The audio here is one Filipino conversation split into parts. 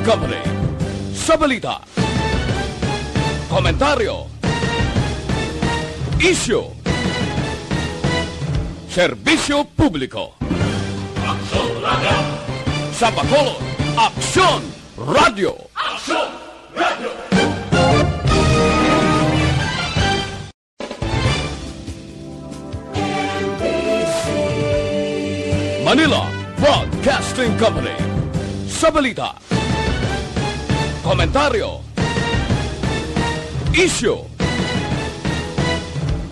Company. Sa balita, komentaryo, isyu, serbisyo publiko. Aksyon Radio! Sa Bacolod, Aksyon Radio! Aksyon Radio! Manila Broadcasting Company. Sa balita, komentaryo, isyu,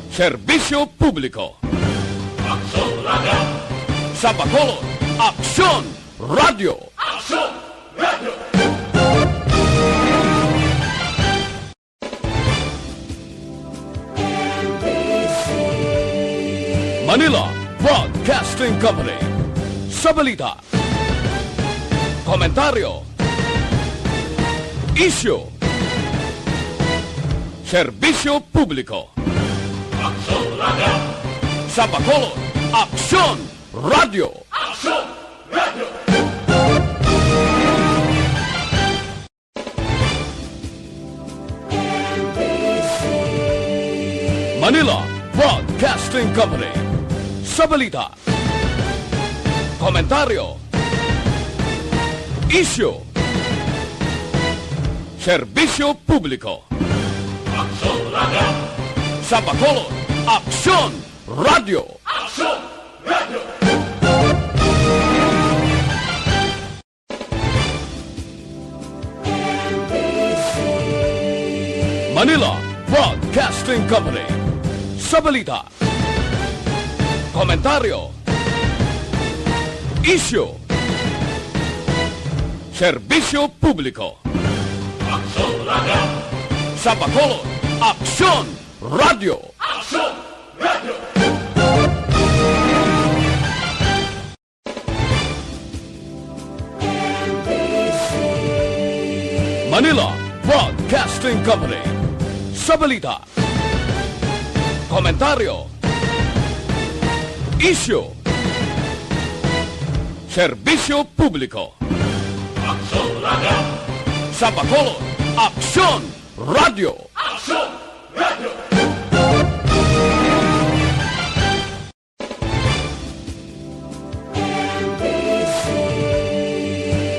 serbisyo publiko. Aksyon Radio! Sa Bacolod, Aksyon Radio! Aksyon Radio! Manila Broadcasting Company. Sa balita, komentaryo, isyu, serbisyo publiko. Aksyon Radio! Sa Bacolod, Aksyon Radio! Aksyon Radio! Manila Broadcasting Company. Sa balita, komentaryo, isyu, serbisyo publiko. Aksyon Radio! Sa Bacolod, Aksyon Radio! Aksyon Radio! Manila Broadcasting Company. Sa balita, komentaryo, isyu, serbisyo publiko. Aksyon Radio! Sa Bacolod, Aksyon Radio! Aksyon Radio! Manila Broadcasting Company. Sa balita, komentaryo, isyu, serbisyo publiko. Aksyon Radio! Sa Bacolod, Aksyon Radio! Aksyon Radio!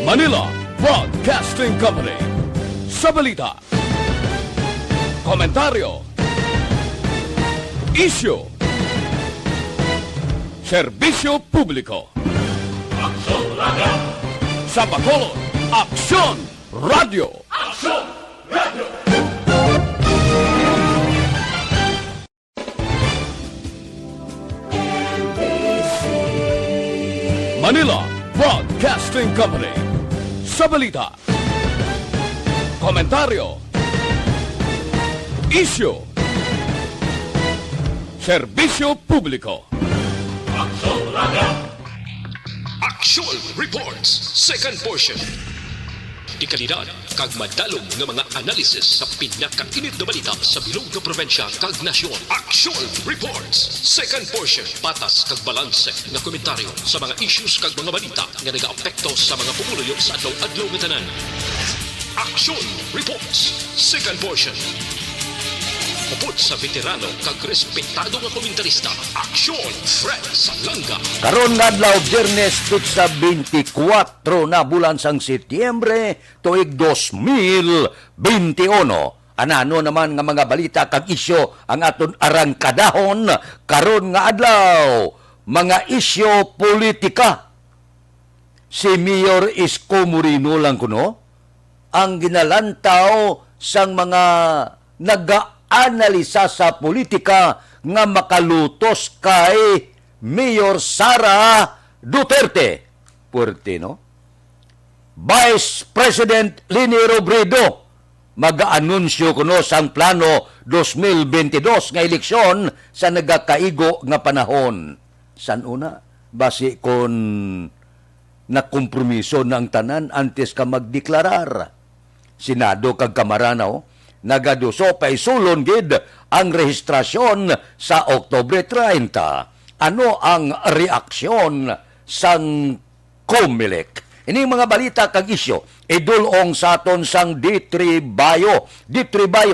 Manila Broadcasting Company. Sa balita, komentaryo, isyu, serbisyo publiko. Aksyon Radio! Sa Bacolod, Aksyon Radio! Aksyon Radio! Manila Broadcasting Company. Sa balita, komentaryo, isyu, serbisyo publiko. Aksyon Radio! Action Reports, second portion. Di kalidad, kag madalong ng mga analisis sa pinakainit na balita sa bilog na probinsya kag nasyon. Action Reports, second portion. Patas kag balanse na komentaryo sa mga issues kag mga balita nga nag-aapekto sa mga pumuluyo sa adlaw-adlaw nga tanan. Action Reports, second portion. Upod sa veterano kag respetado nga komentarista, Aksyon Fred Salanga. Karon nga adlaw Biyernes sa 24 na bulan sang Setyembre tuig 2021. Anano naman nga mga balita kag isyo ang aton arangkadahon karon nga adlaw. Mga isyo politika. Si Mayor Isko Moreno lang kuno ang ginalantaw sang mga nag-analisa sa politika nga makalutos kay Mayor Sara Duterte. Puerte, no? Vice President Leni Robredo mag-aanunsyo kuno sang plano 2022 nga eleksyon sa nagakaigo nga panahon. San una? Basi kon nakompromiso ng tanan antes ka magdeklarar. Senado kag Kamara no? Nagaduso pa isulon gid ang rehistrasyon sa Oktubre 30. Ano ang reaksyon sang COMELEC? Ini mga balita kag isyo, idulong sa aton sang D3 Bayo. D3 Bayo.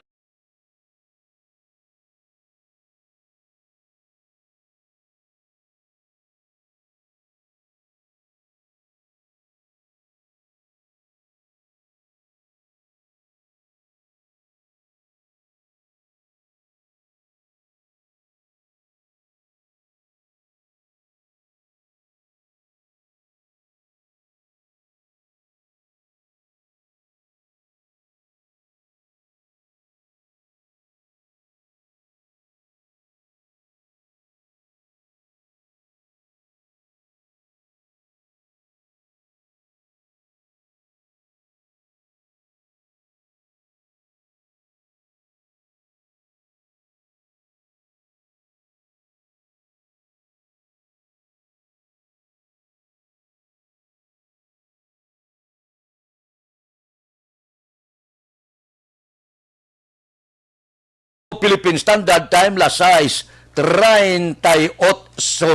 Philippine Standard Time, las 6:38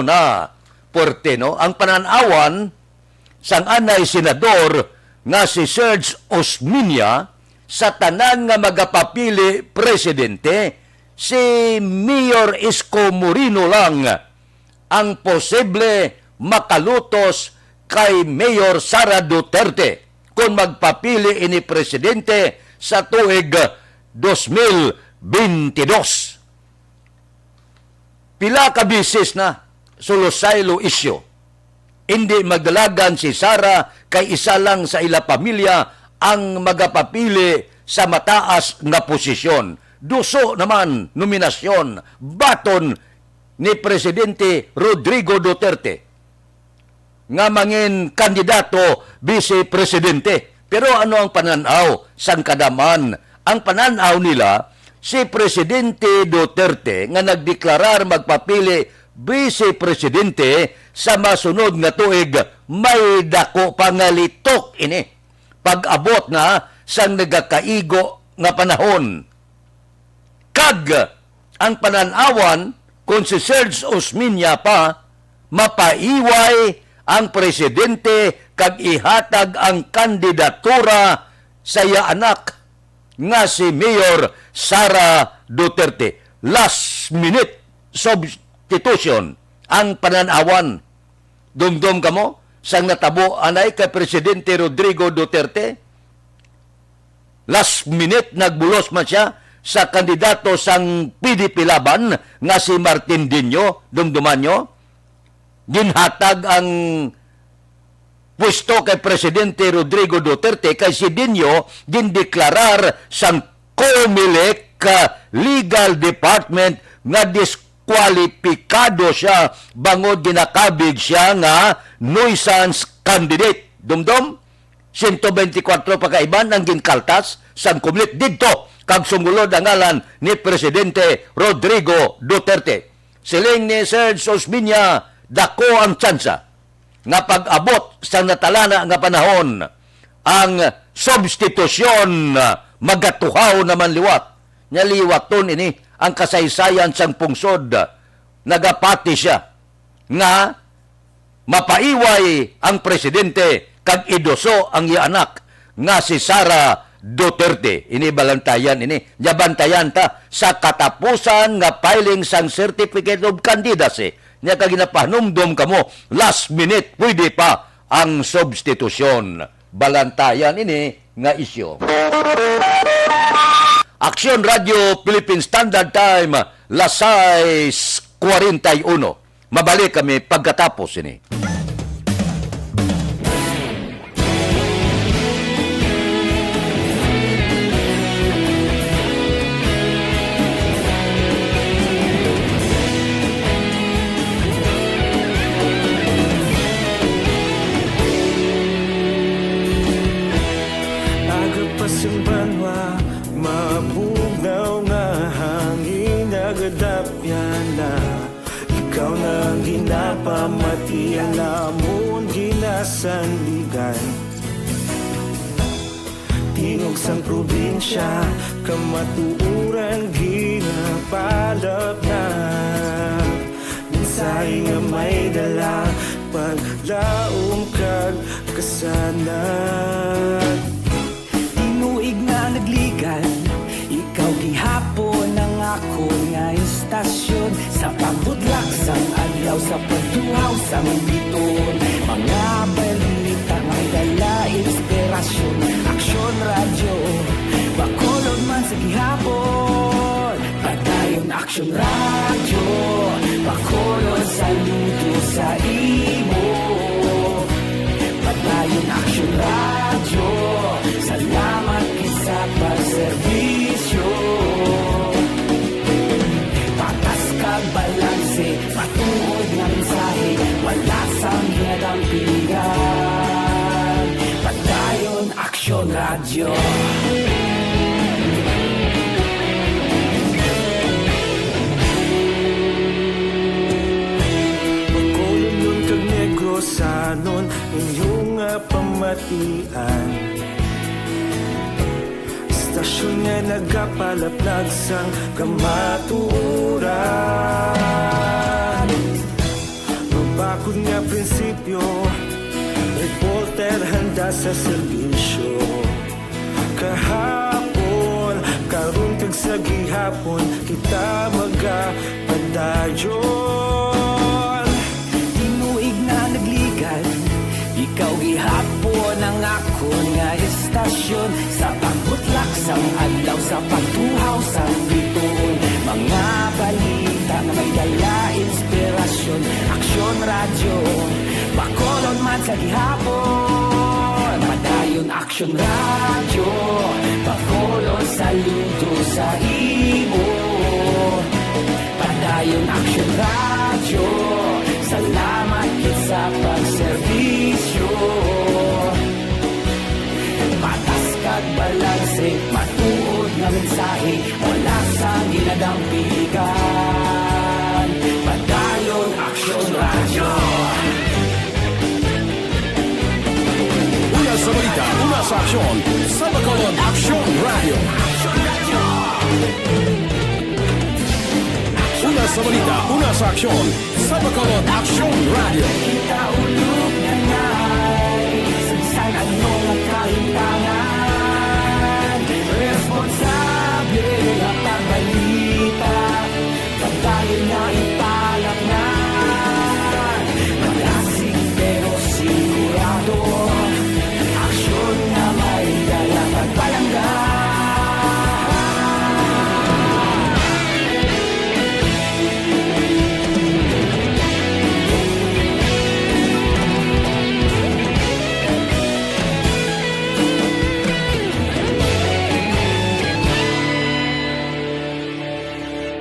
na. Porte, no? Ang pananawan sang anay senador nga si Serge Osmeña sa tanan nga magapapili presidente, si Mayor Isko Moreno lang ang posible makalutos kay Mayor Sara Duterte kung magpapili ini presidente sa tuig 2022. Pila ka bisis na sulusaylo isyo. Hindi magdalagan si Sara kay isa lang sa ila pamilya ang magapapili sa mataas nga posisyon. Duso naman nominasyon baton ni Presidente Rodrigo Duterte nga mangin kandidato vice-presidente. Pero ano ang pananaw sang kadaman? Ang pananaw nila, si Presidente Duterte nga nagdeklarar magpapili vice-presidente sa masunod nga tuig, may dako pangalitok ini pag-abot na sang nagakaigo nga panahon. Kag ang pananawan kung si Serge Osmeña pa mapaiway ang presidente kag ihatag ang kandidatura sa iya anak nga si Mayor Sara Duterte. Last minute substitution ang pananawan. Dumdum ka mo sang natabo anay kay Presidente Rodrigo Duterte. Last minute nagbulos man siya sa kandidato sang PDP laban nga si Martin Diño. Dumduman nyo, ginhatag ang pwesto kay Presidente Rodrigo Duterte kay si Diño gindeklarar sang COMELEC Legal Department nga diskwalipikado siya bangod ginakabig siya nga nuisance candidate. Dumdum, 124 pagkaiban ang ginkaltas sang COMELEC didto kag sumulod ang ngalan ni Presidente Rodrigo Duterte. Siling ni Serge Osmeña, dako ang tsansa nga pag-abot sa natalana nga panahon ang substitusyon magatuhaw naman liwat. Nya liwaton ini ang kasaysayan sang pungsod. Nagapati siya nga mapaiway ang presidente kag idoso ang iya anak nga si Sara Duterte. Ini balantayan ini. Nya bantayan ta sa katapusan nga filing sang Certificate of Candidacy. Nya kag ginapahnumdum kamo last minute pwede pa ang substitusyon. Balantayan ini nga isyo. Aksyon Radio Philippine Standard Time, las 6:41. Mabalik kami pagkatapos ini. Agapasumbanwa, mabugaw nga hangin nagadapyan na. Ikaw na ginapamati, alamon ginasandigan. Tingog sang probinsya, kamatuuran ginapalap na. Minsay nga may dala, paglaom kag kasama. lisanan. Tinuig na nagligan, ikaw gihapon ang ako nga istasyon. Sa pagbutlak sang adlaw, sa pagduhaw sang biton, mga balita may dala inspirasyon. Aksyon radyo, bakolod man sa gihapon. Padayon aksyon radyo, bakolod saludo sa imo. Padayon aksyon radyo, salamat kisa pagserbisyo. Patas kag balanse, matuod nga mensahe, wala sang ginadampingan. Padayon aksyon radyo. Bakolod nun kag Negrosanon, inyong pamatian. Istasyon nga nagapalaplag sang kamaturan. Mabakod nga prinsipyo, reporter handa sa serbisyo. Kahapon, karon kag sa gihapon, kita magapadayon. Tinuig na nagligan, ikaw gihapon ang ako nga istasyon. Sa pagbutlak sang adlaw, sa pagtuhaw sang biton, mga balita na may dala inspirasyon. Aksyon radyo, bakolod man sa gihapon. Padayon aksyon radyo, bakolod saludo sa imo. Padayon aksyon radyo, salamat kit sa pagserbisyo. Patas kag balanse, matuod nga mensahe, wala sang ginadampigan. Padayon aksyon radyo. Una sa balita, una sa aksyon, sa Bacolod Aksyon Radio. Una sa balita, una sa aksyon, sa Bacolod Aksyon Radio. Kita ulog na ngay, sansan ano nga kahintangan. Responsable na pagbalita, pagdayo na ipalak na. Malasig pero sigurado, aksyon na may dalang pagpalanggan.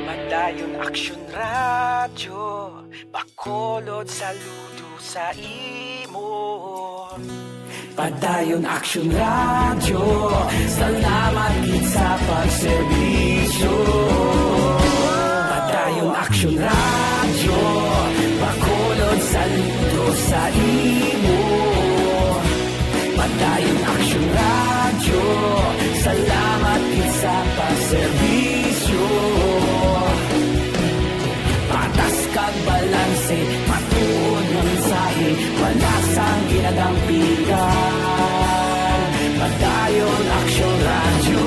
Padayon aksyon radyo, bakolod saludo sa imo. Padayon aksyon radyo, salamat gid sa pagserbisyo. Padayon aksyon radyo, bakolod saludo sa imo. Padayon aksyon radyo, salamat gid sa pagserbisyo. Patas kag balanse, matuod nga mensahe, wala sang ginadampigan. Padayon aksyon radyo.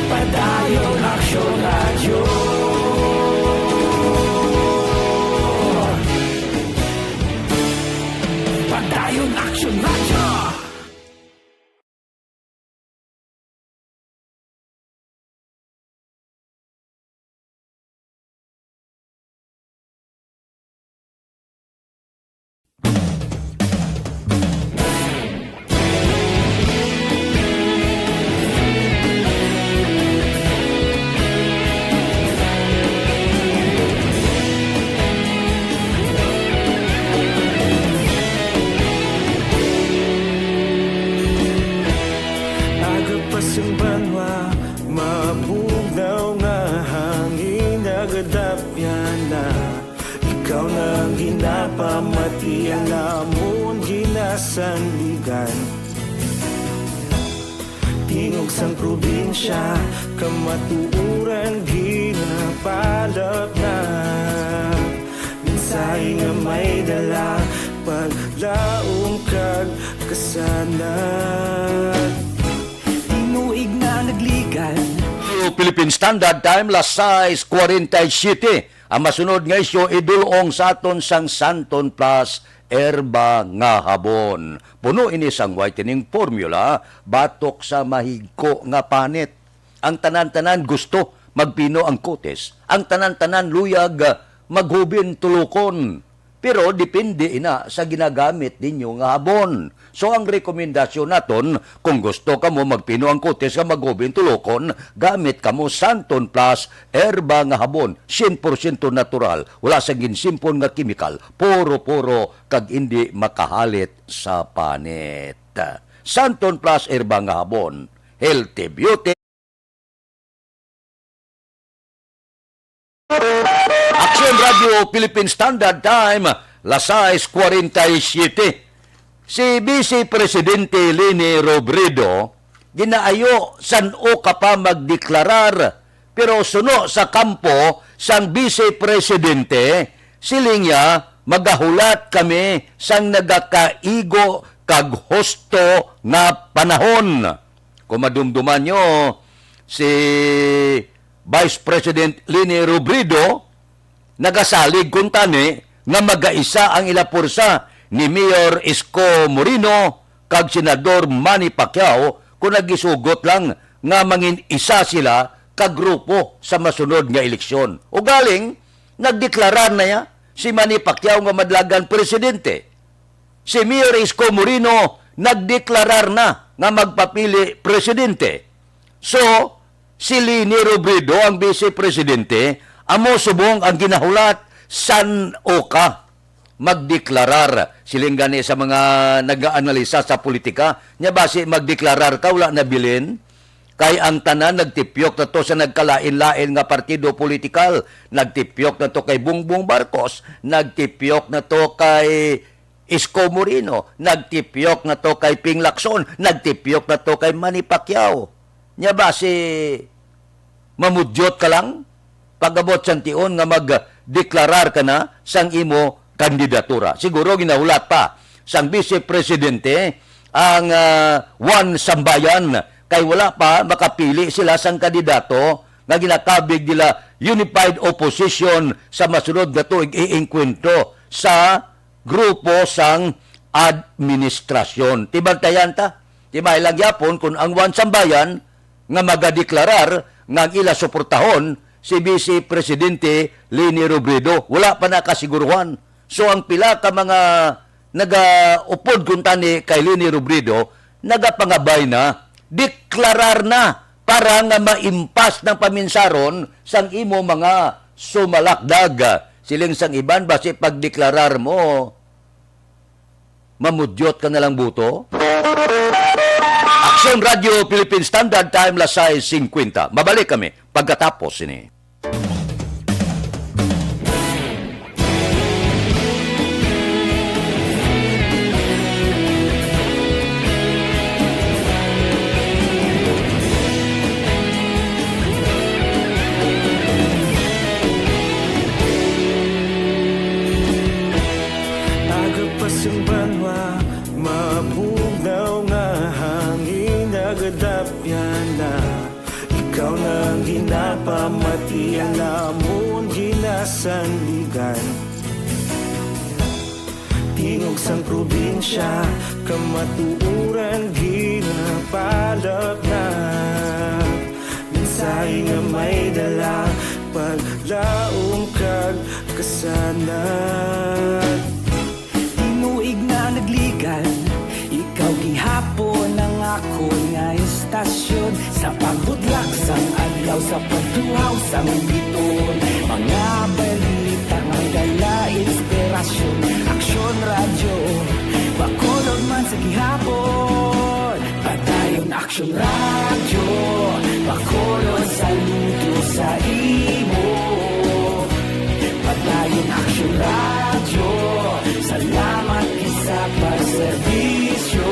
Padayon aksyon radyo. Padayon aksyon radyo. Ikaw nang ginapamati ang amon ginasandigan. Tingog sang probinsya, kamatuuran ginapalap na. mensahe nga may dala paglaom kag kasanat. Tinuig na nagligan, Philippine Standard Time, las 6:47. Ang masunod nga isyo idulong sa aton sang Santon Plus erba nga habon. Puno ini sang whitening formula batok sa mahigko nga panit. Ang tanan-tanan gusto magpino ang kutes. Ang tanan-tanan luyag maghubin tulukon. Pero depende ina sa ginagamit ninyo nga habon. So ang rekomendasyon naton, kung gusto ka mo magpino ang kutes nga maghubin tulukon, gamit ka mo Santon Plus erba nga habon. 100% natural. Wala sa ginsimpon nga chemical. Puro-puro kag hindi makahalit sa panit. Santon Plus erba nga habon. Healthy beauty. Action Radio Philippine Standard Time, las 6:47. Si Vice Presidente Leni Robredo, ginaayo san o ka pa magdeklarar, pero suno sa kampo sang Vice Presidente, siling niya magahulat kami sang nagakaigo kag husto nga panahon. Kung madumduman nyo, si Vice President Leni Robredo nagasalig kung tani nga magaisa ang ilapursa ni Mayor Isko Moreno kag Senador Manny Pacquiao kung nagisugot lang nga mangin isa sila kag grupo sa masunod nga eleksyon. O galing, nagdeklarar na ya si Manny Pacquiao nga madlagan presidente. Si Mayor Isko Moreno nagdeklarar na nga magpapili presidente. So, si Leni Robredo, ang Vice Presidente, amo subong ang ginahulat san o ka magdeklarar. Siling gani sa mga nag-aanalisa sa politika, nya basi magdeklarar ka, wala na bilin. Kay ang tanan nagtipyok na to sa nagkalain-lain nga partido politikal. Nagtipyok na to kay Bongbong Marcos, nagtipyok na to kay Isko Moreno, nagtipyok na to kay Ping Lacson, nagtipyok na to kay Manny Pacquiao. Nya ba si mamudyot ka lang pagabot santion nga magdeklarar ka na sang imo kandidatura. Siguro ginahulat pa sang Vice Presidente ang Juan Sambayan kay wala pa makapili sila sang kandidato nga ginakabig nila Unified Opposition sa masunod na tuig iingkwento sa grupo sang administrasyon. Tibantayan ta? Timay lang yapon kung ang Juan Sambayan nga magadeklarar nga ila suportahon si Vice Presidente Leni Robredo. Wala pa nakasiguruhan. So ang pila ka mga nagaupod kuntani kay Leni Robredo, nagapangabay na, deklarar na para nga maimpas ng paminsaron sang imo mga sumalakdag. Siling sang iban, basi pagdeklarar mo, mamudyot ka na lang buto? Action Radio Philippine Standard Time, las 6:50. Mabalik kami pagkatapos ini. Agapasumbanwa, mabugnaw nga hangin nagadapyan na. Ikaw nang ginapamatian namon ginasandigan. Tingog sang probinsya, kamatuuran ginapalak na. Mensahe nga may dala paglaom kag kasanat. tinuig na nagligan, ikaw gihapon ang ako nga istasyon. Sa pagbudlak sang adlaw, sa pagduhaw sang biton, mga balita nga dala inspirasyon. Aksyon radyo, bakolog man sa gihapon. Padayon aksyon radyo, bakolog saludo sa imo. Padayon aksyon radyo, salamat isa pagserbisyo.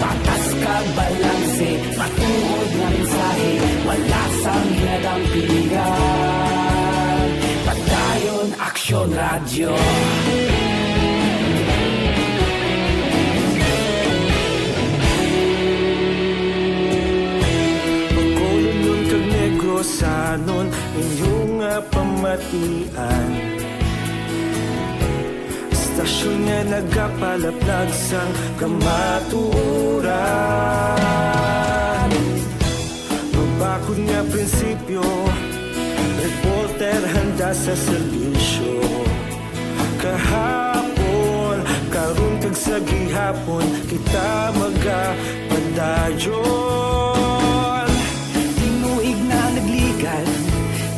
Patas ka balanse, matuod ng mensahe, wala sang hinadang pilihan. Padayon nagapalaplag sang kamaturan. Mabakod nga prinsipyo, reporter handa sa serbisyo. Kahapon, karun kag sa gihapon, kita magapadayon. Tinuig na nagligan,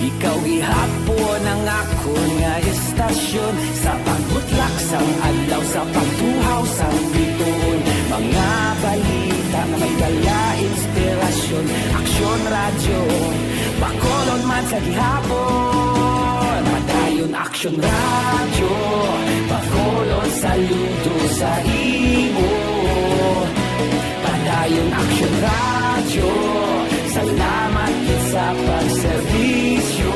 ikaw gihapon ang ako nga estasyon. Sa pagbutlak sang adlaw, sa pagtuhaw sang bituon, mga balita na may dala inspirasyon. Aksyon radyo, bakolon man sa gihapon. Padayon aksyon radyo, bakolon saludo sa imo. Padayon aksyon radyo, salamat kit sa pagserbisyo.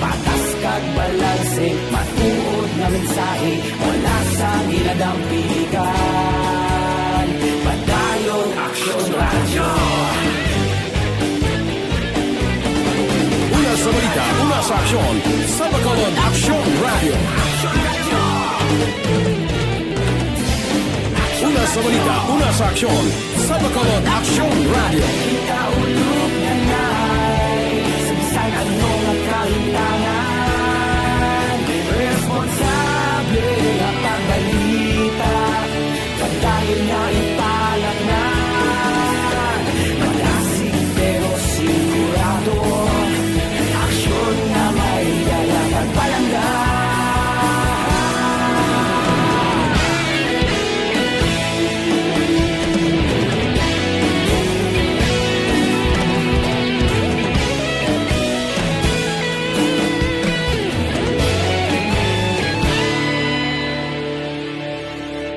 Patas kag balanse, matuod nga mensahe, wala sang ginadampigan. Padayon aksyon radyo. Una sa balita, una sa aksyon, sa Bacolod Action Radio. Una sa balita, una sa aksyon, sa Bacolod Action Radio. Kaulog na na'y sabisan anong nagkalintangan. Responsable na pagbalita, pagdayon na ipalat na. Malasig pero sigurado, aksyon na may dalang palangga.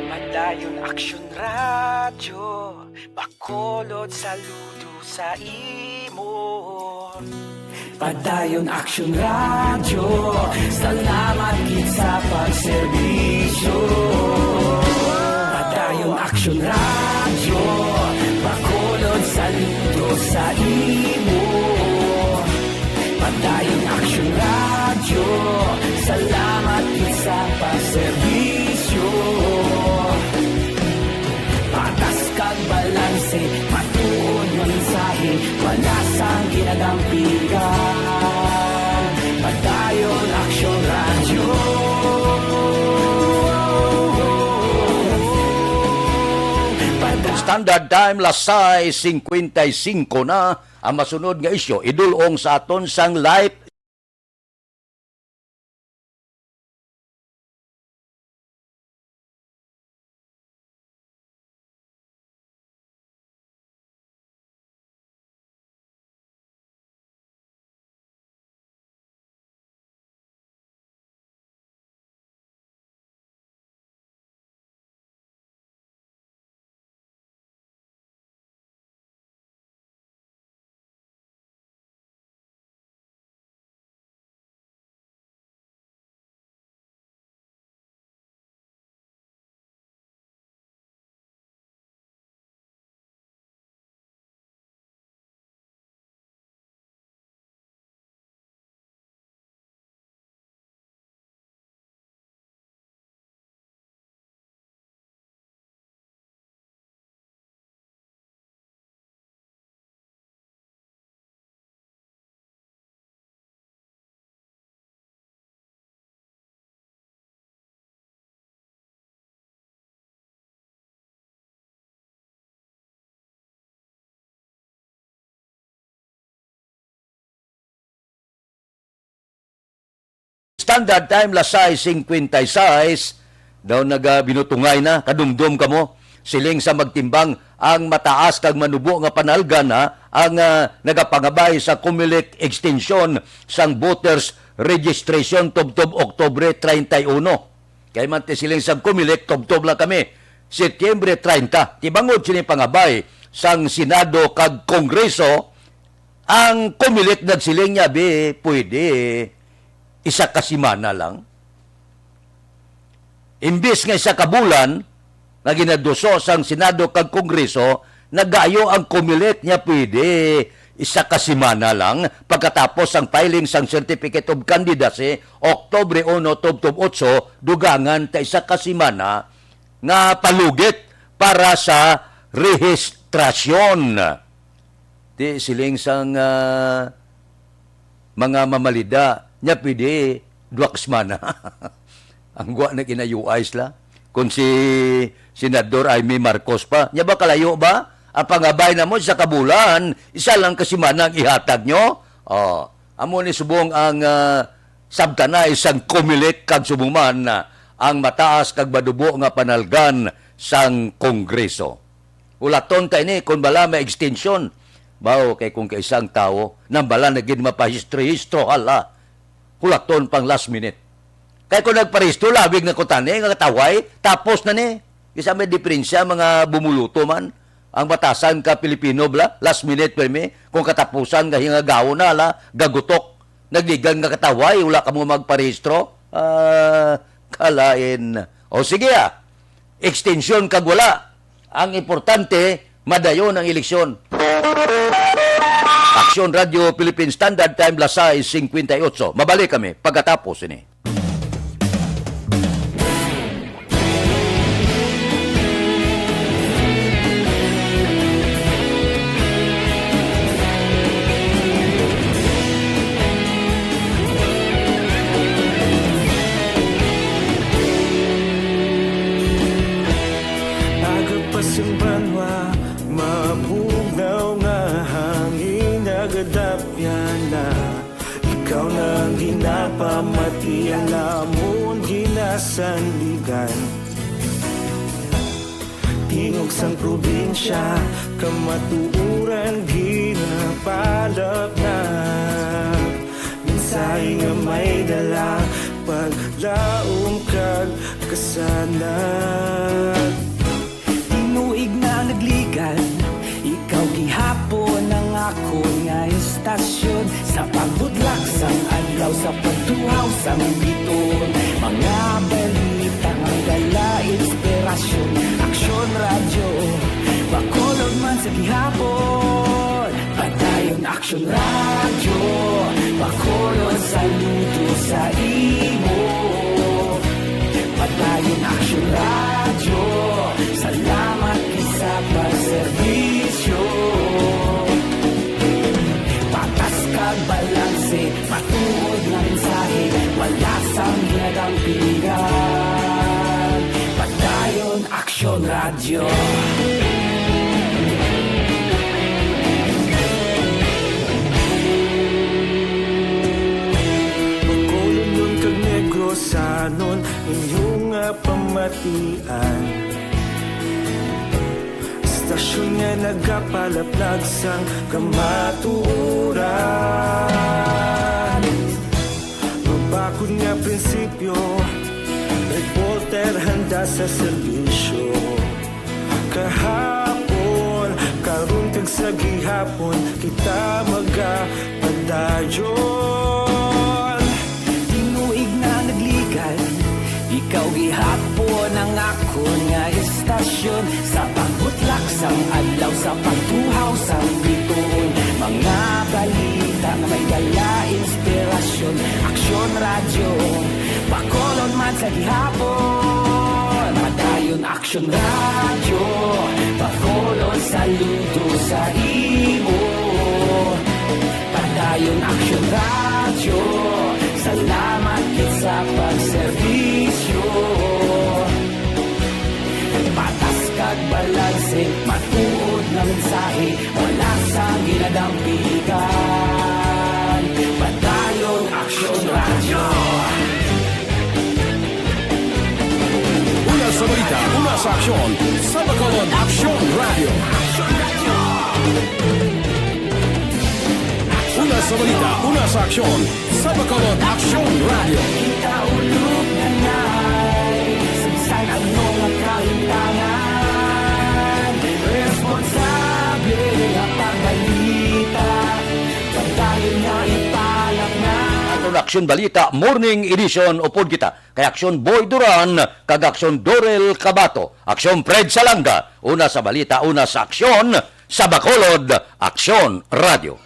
Padayon aksyon radyo, bakolod saludo sa imo. Padayon aksyon radyo, salamat kit sa pagserbisyo. Padayon aksyon radyo, bakolod saludo sa imo. Padayon aksyon radyo, salamat kit sa pagserbisyo. Patas kag balanse, matuod nga mensahe, wala sang ginadampigan. Padayon aksyon radyo. Standard Time, Lasay, 55 na ang masunod nga isyo. Idulong sa aton sang live Standard Time, Lasay, 56, daw binutungay na, kadumdum ka mo, siling sa magtimbang ang mataas kag manubo nga panalgan ang nagapangabay sa Comelec extension sang voters registration tubtob Oktubre 31. Kaya man siling sa Comelec tubtob lang kami. Setyembre 30, tibangod sini pangabay sang Senado kag Kongreso, ang Comelec nagsiling niya, pwede isa ka simana lang. Imbis nga isa ka bulan, na ginaduso sang Senado kag Kongreso, nagayo ang Comelec niya pwede isa ka semana lang pagkatapos ang filing sang Certificate of Candidacy, Oktubre 1, tubtob 8, dugangan ta isa ka semana nga palugit para sa rehistrasyon. Di siling sang mga mamalida, nya pwede 2 semana. Ang gwa na kinayuayos la. Kung si Senador Aimee Marcos pa, nya ba kalayo ba? Ang pangabay na mo sa kabulan, isa lang kasimana ang ihatag nyo. Amo ni subong ang sabtana isang kumilik kag sumuman ang mataas kag badubo nga panalgan sang Kongreso. Ulaton ta ini kung bala may extension. Bao kay kung kaisang tao nang bala naging mapahistro-histro hala. Ulaton pang last minute. Kay kung nagparehistro labig na kutane nga kataway tapos na ni. Isa may diferensya mga bumuluto man. Ang batasan ka Pilipino bla, last minute permi, kung katapusan ka hingagaw na la, gagutok, nagligan nga kataway, wala ka mo magparehistro, kalain. O sige extension kag wala. Ang importante, madayon ang eleksyon. Aksyon Radio Philippine Standard Time, Lasay 58. Mabalik kami pagkatapos ini. Pasimbanwa, mapugnaw nga hangin nagadapyan na. Ikaw nang ginapamati, alamon ginasandigan. Tingog sang probinsya, kamatuuran ginapalap na. Minsay nga may dala, paglaom kag kasanag. Tinuig na nagligan, ikaw gihapon ang ako nga istasyon. Sa pagbudlak sang adlaw, sa pagtuhaw sang biton, mga balita nga dala inspirasyon. Aksyon radyo, bakolog man sa gihapon. Padayon aksyon radyo, bakolog saludo sa imo. Padayon aksyon radyo, salamat sa pagserbisyo. Patas kag balanse, matuod na mensahe, wala sang ginadang pilihan. Padayon aksyon radyo. Bakolon nun kag negros sanon, inyong pamatian. Stasyon nga nagapalaplag sang kamatuuran. Mabakod nga prinsipyo, reporter handa sa serbisyo. Kahapon, karun kag sa gihapon, kita magapadayon. Tinuig na nagligan, ikaw gihapon ang ako nga istasyon. Sa pagbutlak sang adlaw, sa pagtuhaw sang biton, mga balita nga may dala inspirasyon. Aksyon radyo, bakolon man sa gihapon. Madayon aksyon radyo, bakolon saludo sa imo. Padayon aksyon radyo, salamat sa pagserbisyo. Patas kag balanse, matuod na mensahe, wala sang ginadampigan. Padayon aksyon radyo. Una sa balita, una sa aksyon, sa Bacolod Aksyon Radio. Una sa balita, una sa aksyon, sa Bacolod Aksyon Radio. Kita ulog na na'y sagsay ang mga kaintangan. Responsable ang pagbalita, pagdayon na ipalak na. Aton Aksyon Balita Morning Edition upod kita kay Aksyon Boy Duran kag Aksyon Dorel Cabato, Aksyon Fred Salanga. Una sa balita, una sa aksyon, sa Bacolod Aksyon Radio.